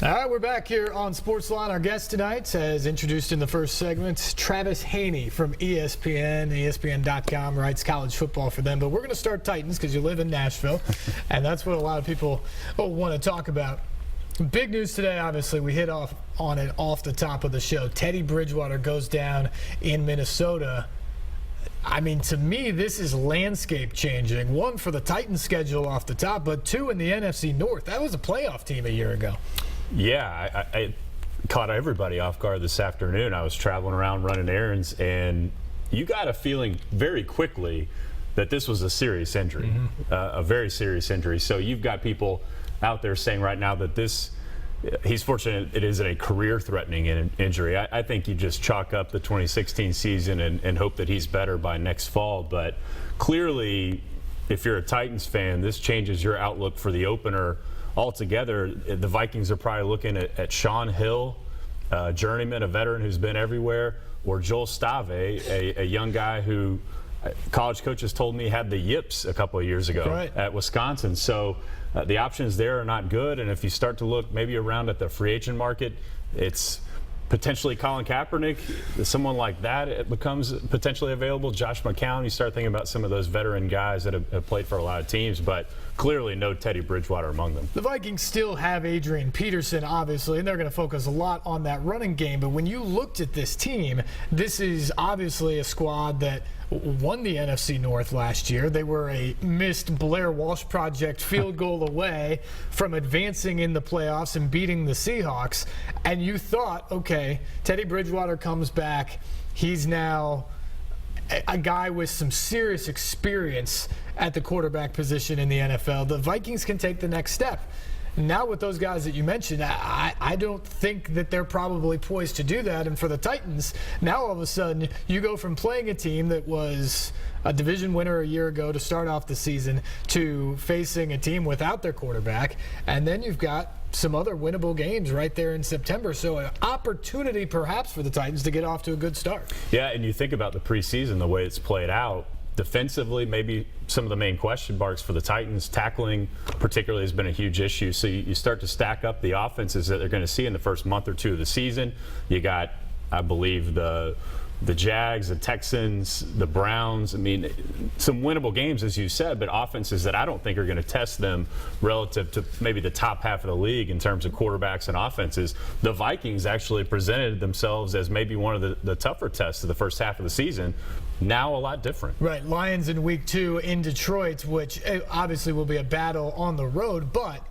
All right, we're back here on SportsLine. Our guest tonight, as introduced in the first segment, Travis Haney from ESPN. ESPN.com writes college football for them. But we're going to start Titans because you live in Nashville, and that's what a lot of people want to talk about. Big news today, obviously. We hit on it off the top of the show. Teddy Bridgewater goes down in Minnesota. I mean, to me, this is landscape changing. One, for the Titans schedule off the top, but two, in the NFC North. That was a playoff team a year ago. Yeah, I caught everybody off guard this afternoon. I was traveling around running errands, and you got a feeling very quickly that this was a serious injury, a very serious injury. So you've got people out there saying right now that he's fortunate it isn't a career-threatening injury. I think you just chalk up the 2016 season and hope that he's better by next fall. But clearly, if you're a Titans fan, this changes your outlook for the opener altogether. The Vikings are probably looking at Sean Hill, journeyman, a veteran who's been everywhere, or Joel Stave, a young guy who college coaches told me had the yips a couple of years ago at Wisconsin. So the options there are not good. And if you start to look maybe around at the free agent market, it's potentially Colin Kaepernick, someone like that, it becomes potentially available. Josh McCown, you start thinking about some of those veteran guys that have played for a lot of teams, but clearly no Teddy Bridgewater among them. The Vikings still have Adrian Peterson, obviously, and they're going to focus a lot on that running game. But when you looked at this team, this is obviously a squad that won the NFC North last year. They were a missed Blair Walsh Project field goal away from advancing in the playoffs and beating the Seahawks. And you thought, okay, Teddy Bridgewater comes back. He's now a guy with some serious experience at the quarterback position in the NFL. The Vikings can take the next step. Now with those guys that you mentioned, I don't think that they're probably poised to do that. And for the Titans, now all of a sudden you go from playing a team that was a division winner a year ago to start off the season to facing a team without their quarterback. And then you've got some other winnable games right there in September. So an opportunity perhaps for the Titans to get off to a good start. Yeah, and you think about the preseason, the way it's played out. Defensively, maybe some of the main question marks for the Titans. Tackling particularly has been a huge issue. So you start to stack up the offenses that they're going to see in the first month or two of the season. You got, I believe, the Jags, the Texans, the Browns. I mean, some winnable games, as you said, but offenses that I don't think are going to test them relative to maybe the top half of the league in terms of quarterbacks and offenses. The Vikings actually presented themselves as maybe one of the tougher tests of the first half of the season. Now a lot different. Right. Lions in week 2 in Detroit, which obviously will be a battle on the road, but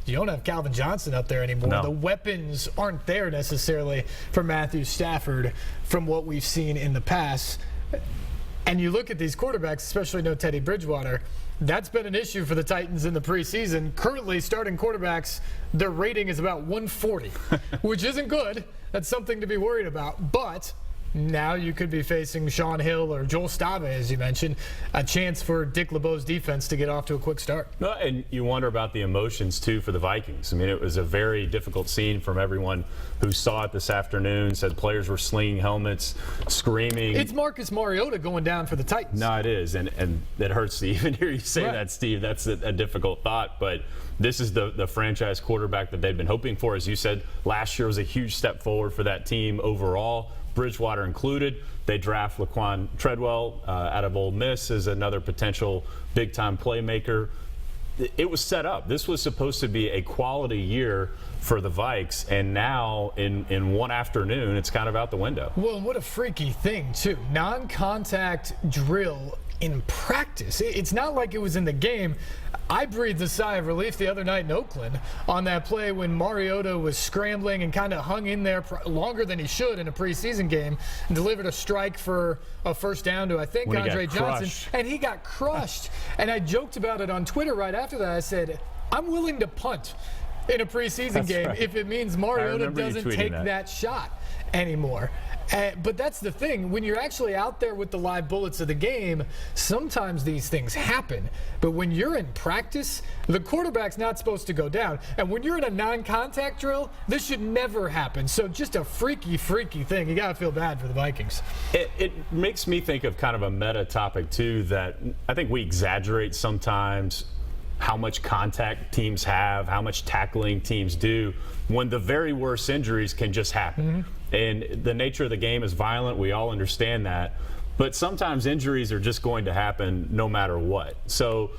you don't have Calvin Johnson up there anymore. No. The weapons aren't there necessarily for Matthew Stafford from what we've seen in the past. And you look at these quarterbacks, especially no Teddy Bridgewater, that's been an issue for the Titans in the preseason. Currently, starting quarterbacks, their rating is about 140, which isn't good. That's something to be worried about. But now you could be facing Sean Hill or Joel Stave, as you mentioned, a chance for Dick LeBeau's defense to get off to a quick start. No, and you wonder about the emotions, too, for the Vikings. I mean, it was a very difficult scene from everyone who saw it this afternoon, said players were slinging helmets, screaming. It's Marcus Mariota going down for the Titans. No, it is, and it hurts to even hear you say that, Steve. That's a difficult thought, but this is the franchise quarterback that they've been hoping for. As you said, last year was a huge step forward for that team overall, Bridgewater included. They draft Laquan Treadwell out of Ole Miss as another potential big-time playmaker. It was set up. This was supposed to be a quality year for the Vikes, and now in one afternoon, it's kind of out the window. Well, what a freaky thing, too. Non-contact drill in practice. It's not like it was in the game. I breathed a sigh of relief the other night in Oakland on that play when Mariota was scrambling and kind of hung in there longer than he should in a preseason game and delivered a strike for a first down to, I think, Andre Johnson. And he got crushed. And I joked about it on Twitter right after that. I said, I'm willing to punt in a preseason game if it means Mariota doesn't take that shot anymore. But that's the thing. When you're actually out there with the live bullets of the game, sometimes these things happen. But when you're in practice, the quarterback's not supposed to go down. And when you're in a non-contact drill, this should never happen. So just a freaky, freaky thing. You got to feel bad for the Vikings. It makes me think of kind of a meta topic, too, that I think we exaggerate sometimes how much contact teams have, how much tackling teams do, when the very worst injuries can just happen. And the nature of the game is violent. We all understand that. But sometimes injuries are just going to happen no matter what. So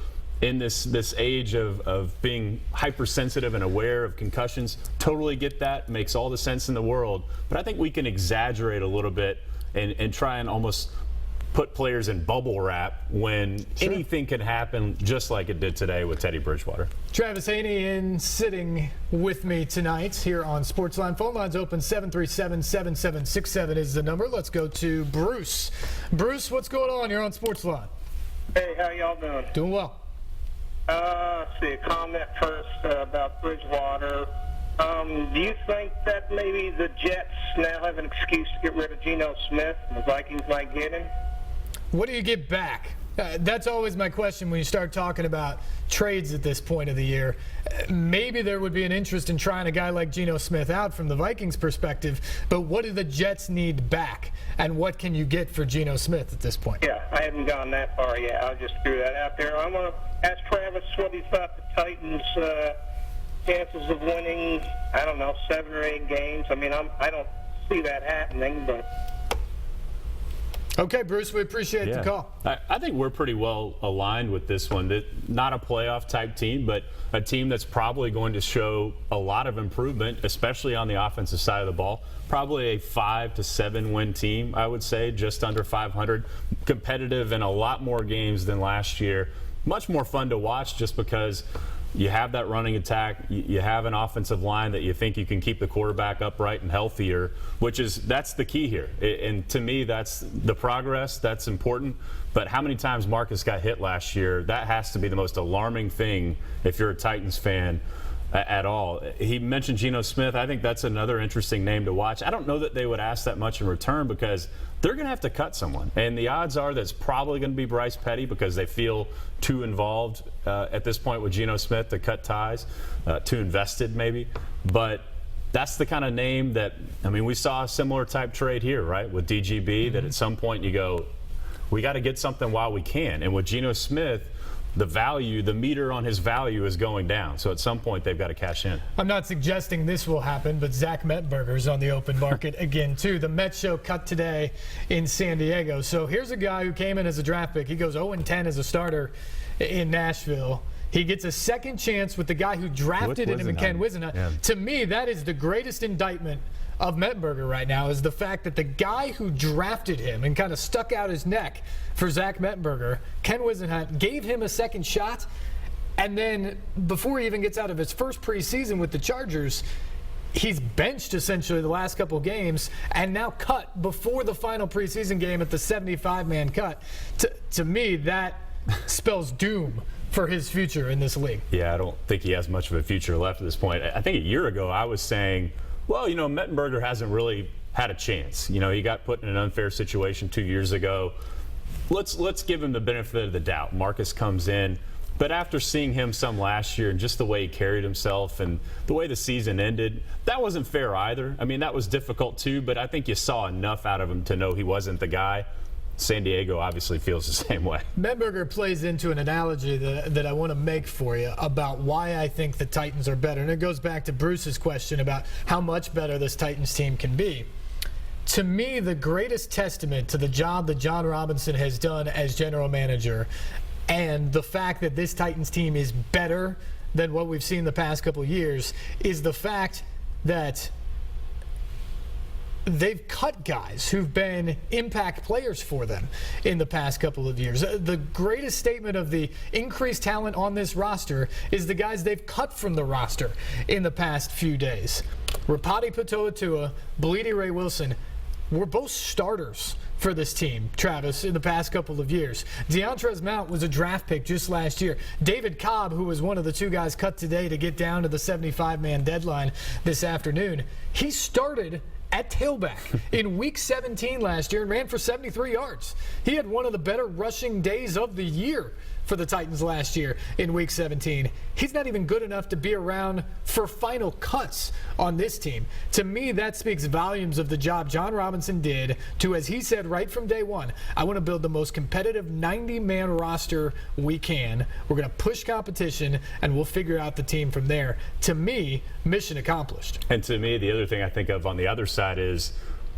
in this age of being hypersensitive and aware of concussions, totally get that, makes all the sense in the world. But I think we can exaggerate a little bit and try and almost put players in bubble wrap when anything can happen, just like it did today with Teddy Bridgewater. Travis Haney in sitting with me tonight here on SportsLine. Phone lines open 737-7767 is the number. Let's go to Bruce. Bruce, what's going on? You're on SportsLine. Hey, how y'all doing? Doing well. Let's see, a comment first about Bridgewater. Do you think that maybe the Jets now have an excuse to get rid of Geno Smith and the Vikings might get him? What do you get back? That's always my question when you start talking about trades at this point of the year. Maybe there would be an interest in trying a guy like Geno Smith out from the Vikings perspective, but what do the Jets need back, and what can you get for Geno Smith at this point? Yeah, I haven't gone that far yet. I just threw that out there. I want to ask Travis what he thought the Titans' chances of winning, 7 or 8 games. I mean, I don't see that happening, but... Okay, Bruce, we appreciate the call. I think we're pretty well aligned with this one. Not a playoff type team, but a team that's probably going to show a lot of improvement, especially on the offensive side of the ball. Probably a 5 to 7 win team, I would say, just under 500. Competitive in a lot more games than last year. Much more fun to watch just because you have that running attack, you have an offensive line that you think you can keep the quarterback upright and healthier, that's the key here. And to me, that's the progress, that's important. But how many times Marcus got hit last year, that has to be the most alarming thing if you're a Titans fan at all. He mentioned Geno Smith. I think that's another interesting name to watch. I don't know that they would ask that much in return because they're going to have to cut someone. And the odds are that's probably going to be Bryce Petty because they feel too involved at this point with Geno Smith to cut ties, too invested maybe. But that's the kind of name that, we saw a similar type trade here, right, with DGB, that at some point you go, we got to get something while we can. And with Geno Smith, the meter on his value is going down. So at some point, they've got to cash in. I'm not suggesting this will happen, but Zach Mettenberger's on the open market again, too. The Mets show cut today in San Diego. So here's a guy who came in as a draft pick. He goes 0-10 as a starter in Nashville. He gets a second chance with the guy who drafted him, Ken Whisenhunt. Yeah. To me, that is the greatest indictment of Mettenberger right now, is the fact that the guy who drafted him and kind of stuck out his neck for Zach Mettenberger, Ken Whisenhunt, gave him a second shot, and then before he even gets out of his first preseason with the Chargers, he's benched essentially the last couple games and now cut before the final preseason game at the 75-man cut. To me, that spells doom for his future in this league. Yeah, I don't think he has much of a future left at this point. I think a year ago I was saying, well, Mettenberger hasn't really had a chance. He got put in an unfair situation 2 years ago. Let's give him the benefit of the doubt. Marcus comes in. But after seeing him some last year and just the way he carried himself and the way the season ended, that wasn't fair either. That was difficult too, but I think you saw enough out of him to know he wasn't the guy. San Diego obviously feels the same way. Mettenberger plays into an analogy that I want to make for you about why I think the Titans are better. And it goes back to Bruce's question about how much better this Titans team can be. To me, the greatest testament to the job that John Robinson has done as general manager and the fact that this Titans team is better than what we've seen the past couple of years is the fact that they've cut guys who've been impact players for them in the past couple of years. The greatest statement of the increased talent on this roster is the guys they've cut from the roster in the past few days. Rapati Patoa, Bleedy Ray Wilson were both starters for this team, Travis, in the past couple of years. Deontrez Mount was a draft pick just last year. David Cobb, who was one of the two guys cut today to get down to the 75-man deadline this afternoon, he started at tailback in Week 17 last year and ran for 73 yards. He had one of the better rushing days of the year for the Titans last year in Week 17. He's not even good enough to be around for final cuts on this team. To me, that speaks volumes of the job John Robinson did to, as he said right from day one, I want to build the most competitive 90-man roster we can. We're going to push competition, and we'll figure out the team from there. To me, mission accomplished. And to me, the other thing I think of on the other side is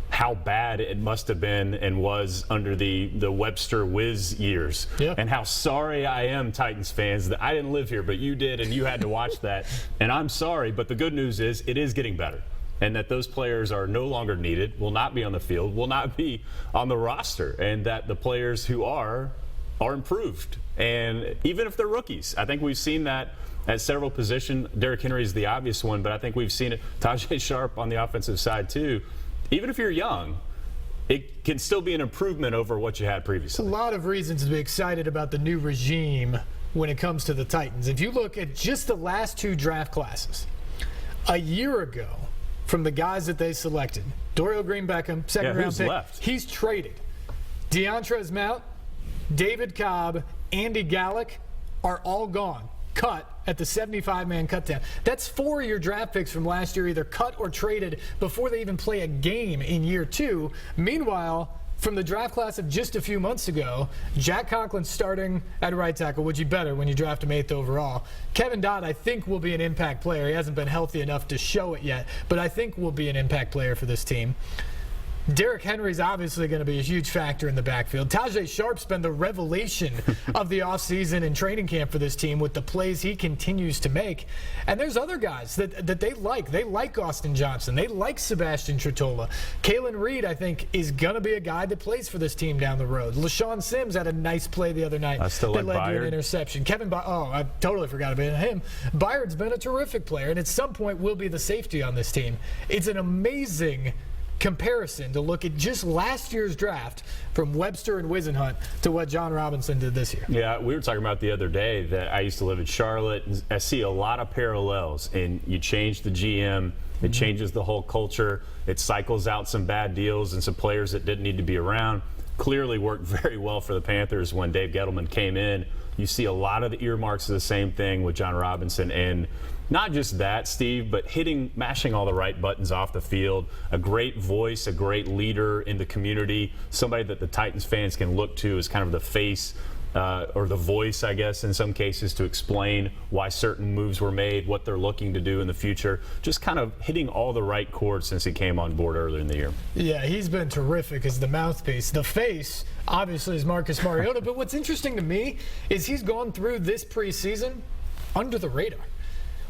how bad it must have been and was under the Webster Wiz years. Yeah. And how sorry I am, Titans fans, that I didn't live here, but you did, and you had to watch that. And I'm sorry, but the good news is it is getting better. And that those players are no longer needed, will not be on the field, will not be on the roster, and that the players who are improved. And even if they're rookies, I think we've seen that at several positions. Derrick Henry is the obvious one, but I think we've seen it. Tajay Sharp on the offensive side, too. Even if you're young, it can still be an improvement over what you had previously. A lot of reasons to be excited about the new regime when it comes to the Titans. If you look at just the last 2 draft classes, a year ago, from the guys that they selected, Dorial Green-Beckham, second-round pick, left? He's traded. Deontrez Mount, David Cobb, Andy Gallick are all gone. Cut at the 75-man cutdown. That's 4 of your draft picks from last year either cut or traded before they even play a game in year 2. Meanwhile, from the draft class of just a few months ago, Jack Conklin starting at right tackle, which you better when you draft him 8th overall. Kevin Dodd, I think, will be an impact player. He hasn't been healthy enough to show it yet, but I think will be an impact player for this team. Derrick Henry's obviously going to be a huge factor in the backfield. Tajay Sharp's been the revelation of the offseason and training camp for this team with the plays he continues to make. And there's other guys that they like. They like Austin Johnson. They like Sebastian Tretola. Kalen Reed, I think, is going to be a guy that plays for this team down the road. LaShawn Sims had a nice play the other night that led to an interception. I totally forgot about him. Byard's been a terrific player, and at some point will be the safety on this team. It's an amazing comparison to look at just last year's draft from Webster and Wisenhunt to what John Robinson did this year. Yeah, we were talking about the other day that I used to live in Charlotte, and I see a lot of parallels. And you change the GM, it changes the whole culture, it cycles out some bad deals and some players that didn't need to be around. Clearly worked very well for the Panthers when Dave Gettleman came in. You see a lot of the earmarks of the same thing with John Robinson, and not just that, Steve, but mashing all the right buttons off the field, a great voice, a great leader in the community, somebody that the Titans fans can look to as kind of the face or the voice, I guess, in some cases, to explain why certain moves were made, what they're looking to do in the future. Just kind of hitting all the right chords since he came on board earlier in the year. Yeah, he's been terrific as the mouthpiece. The face, obviously, is Marcus Mariota. But what's interesting to me is he's gone through this preseason under the radar.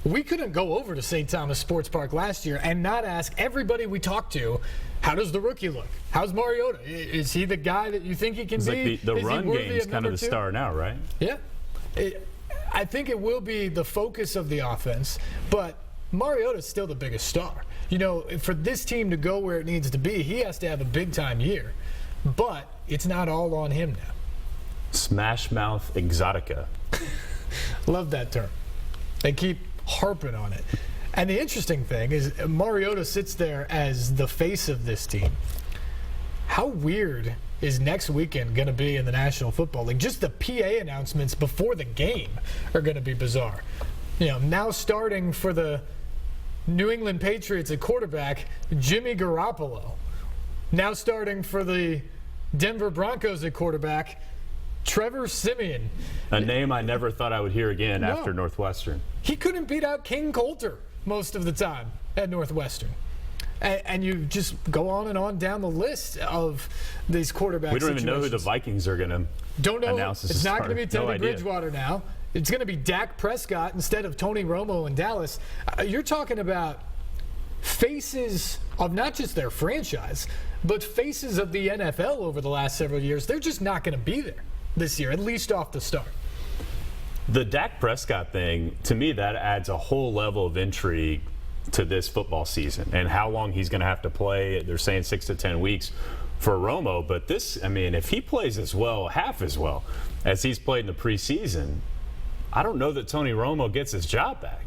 We couldn't go over to St. Thomas Sports Park last year and not ask everybody we talked to, how does the rookie look? How's Mariota? Is he the guy that you think he can be? Like the run game's kind of the star now, right? Yeah. I think it will be the focus of the offense, but Mariota's still the biggest star. You know, for this team to go where it needs to be, he has to have a big-time year. But it's not all on him now. Smash Mouth Exotica. Love that term. They keep harping on it. And the interesting thing is Mariota sits there as the face of this team. How weird is next weekend going to be in the National Football League? Just the PA announcements before the game are going to be bizarre. You know, now starting for the New England Patriots at quarterback, Jimmy Garoppolo. Now starting for the Denver Broncos at quarterback, Trevor Siemian. A name I never thought I would hear again after Northwestern. He couldn't beat out King Coulter most of the time at Northwestern. And you just go on down the list of these quarterbacks. We don't even know who the Vikings are going to announce as a It's not going to be Teddy No idea. Bridgewater now. It's going to be Dak Prescott instead of Tony Romo in Dallas. You're talking about faces of not just their franchise, but faces of the NFL over the last several years. They're just not going to be there this year, at least off the start. The Dak Prescott thing, to me, that adds a whole level of intrigue to this football season and how long he's going to have to play. They're saying 6 to 10 weeks for Romo, but this, I mean, if he plays as well, half as well as he's played in the preseason, I don't know that Tony Romo gets his job back.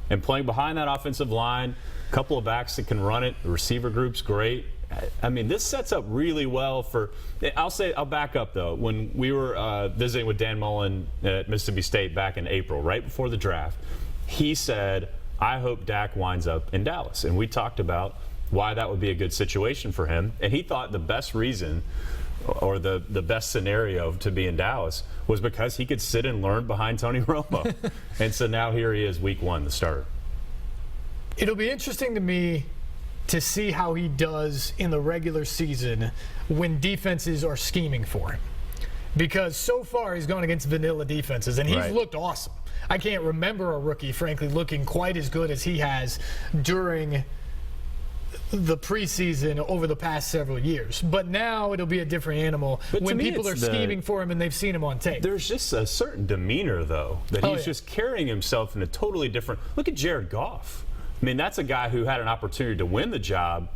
And playing behind that offensive line, a couple of backs that can run it, the receiver group's great. I mean, this sets up really well for. I'll back up though. When we were visiting with Dan Mullen at Mississippi State back in April, right before the draft, he said, "I hope Dak winds up in Dallas," and we talked about why that would be a good situation for him, and he thought the best reason, or the best scenario to be in Dallas was because he could sit and learn behind Tony Romo, and so now here he is, week 1, the starter. It'll be interesting to me to see how he does in the regular season when defenses are scheming for him. Because so far he's gone against vanilla defenses, and he's looked awesome. I can't remember a rookie, frankly, looking quite as good as he has during the preseason over the past several years. But now it'll be a different animal when people are scheming for him and they've seen him on tape. There's just a certain demeanor, though, that he's just carrying himself in a totally different. Look at Jared Goff. I mean, that's a guy who had an opportunity to win the job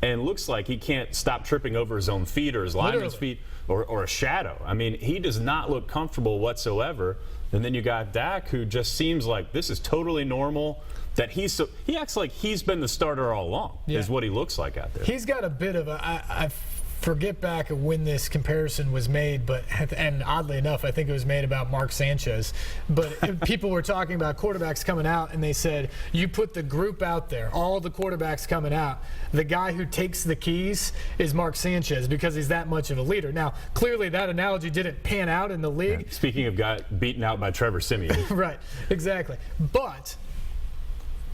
and looks like he can't stop tripping over his own feet or his lineman's feet or a shadow. I mean, he does not look comfortable whatsoever. And then you got Dak, who just seems like this is totally normal. That he acts like he's been the starter all along, is what he looks like out there. He's got a bit of I forget back when this comparison was made, and oddly enough, I think it was made about Mark Sanchez. But people were talking about quarterbacks coming out, and they said, you put the group out there, all the quarterbacks coming out, the guy who takes the keys is Mark Sanchez because he's that much of a leader. Now, clearly that analogy didn't pan out in the league. Yeah. Speaking of got beaten out by Trevor Siemian. Right, exactly. But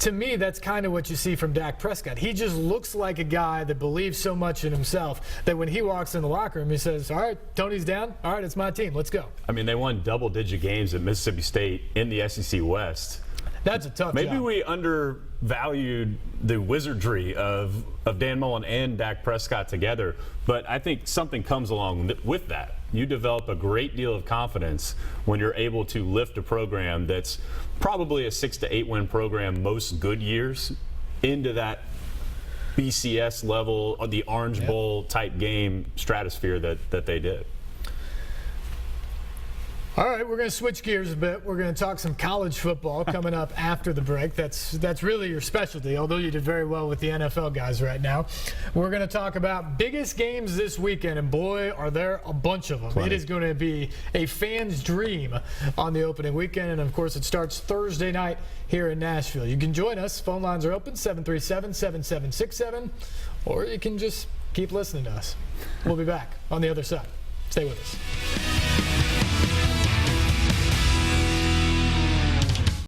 to me, that's kind of what you see from Dak Prescott. He just looks like a guy that believes so much in himself that when he walks in the locker room, he says, all right, Tony's down. All right, it's my team. Let's go. I mean, they won double-digit games at Mississippi State in the SEC West. That's a tough job. Maybe we undervalued the wizardry of Dan Mullen and Dak Prescott together, but I think something comes along with that. You develop a great deal of confidence when you're able to lift a program that's probably a 6 to 8 win program most good years into that BCS level or the Orange Bowl type game stratosphere that they did. All right, we're going to switch gears a bit. We're going to talk some college football coming up after the break. That's really your specialty, although you did very well with the NFL guys right now. We're going to talk about biggest games this weekend, and boy, are there a bunch of them. It is going to be a fan's dream on the opening weekend, and of course, it starts Thursday night here in Nashville. You can join us. Phone lines are open, 737-7767, or you can just keep listening to us. We'll be back on the other side. Stay with us.